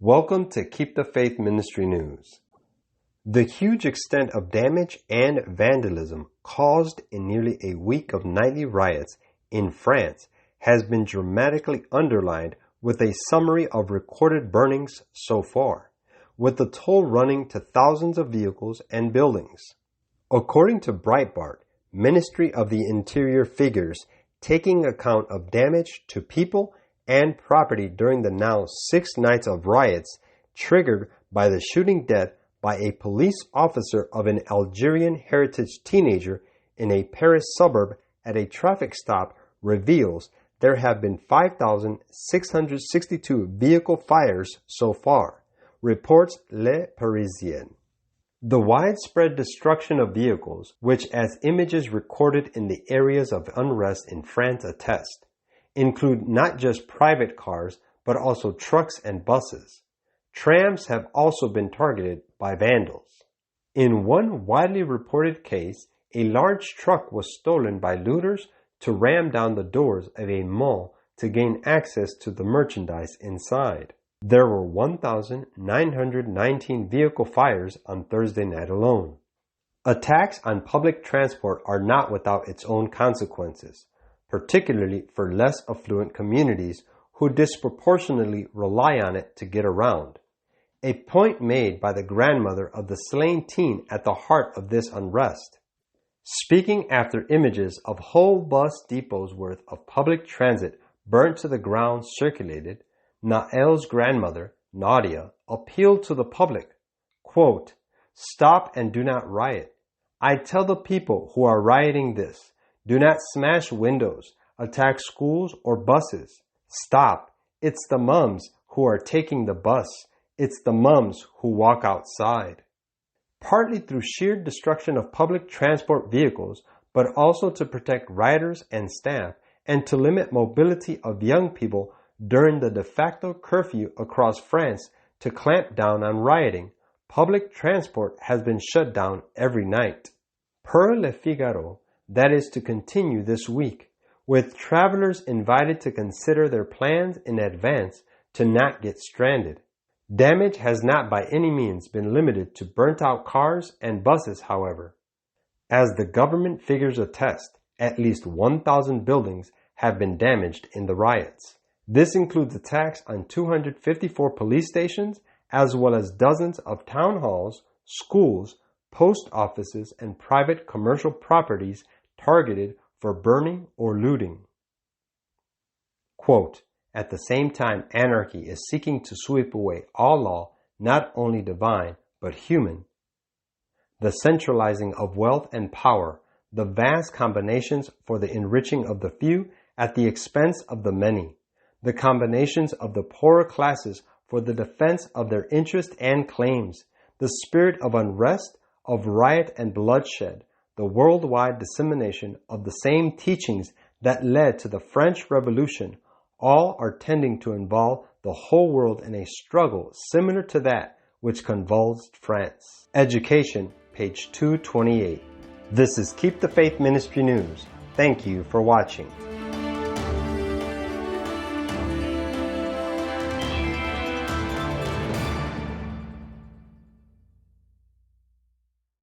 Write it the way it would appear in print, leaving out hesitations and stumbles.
Welcome to Keep the Faith Ministry News. The huge extent of damage and vandalism caused in nearly a week of nightly riots in France has been dramatically underlined with a summary of recorded burnings so far, with the toll running to thousands of vehicles and buildings. According to Breitbart, Ministry of the Interior figures taking account of damage to people and property during the now 6 nights of riots triggered by the shooting death by a police officer of an Algerian heritage teenager in a Paris suburb at a traffic stop reveals there have been 5,662 vehicle fires so far, reports Le Parisien. The widespread destruction of vehicles, which as images recorded in the areas of unrest in France attest, include not just private cars, but also trucks and buses. Trams have also been targeted by vandals. In one widely reported case, a large truck was stolen by looters to ram down the doors of a mall to gain access to the merchandise inside. There were 1,919 vehicle fires on Thursday night alone. Attacks on public transport are not without its own consequences, particularly for less affluent communities who disproportionately rely on it to get around. A point made by the grandmother of the slain teen at the heart of this unrest. Speaking after images of whole bus depots worth of public transit burnt to the ground circulated, Nael's grandmother, Nadia, appealed to the public, quote, "Stop and do not riot. I tell the people who are rioting this, do not smash windows, attack schools or buses. Stop. It's the mums who are taking the bus. It's the mums who walk outside." Partly through sheer destruction of public transport vehicles, but also to protect riders and staff and to limit mobility of young people during the de facto curfew across France to clamp down on rioting, public transport has been shut down every night. Per Le Figaro, that is to continue this week, with travelers invited to consider their plans in advance to not get stranded. Damage has not by any means been limited to burnt-out cars and buses, however. As the government figures attest, at least 1,000 buildings have been damaged in the riots. This includes attacks on 254 police stations, as well as dozens of town halls, schools, post offices, and private commercial properties targeted for burning or looting. Quote, "At the same time, anarchy is seeking to sweep away all law, not only divine, but human. The centralizing of wealth and power, the vast combinations for the enriching of the few at the expense of the many, the combinations of the poorer classes for the defense of their interests and claims, the spirit of unrest, of riot and bloodshed, the worldwide dissemination of the same teachings that led to the French Revolution, all are tending to involve the whole world in a struggle similar to that which convulsed France." Education, page 228. This is Keep the Faith Ministry News. Thank you for watching.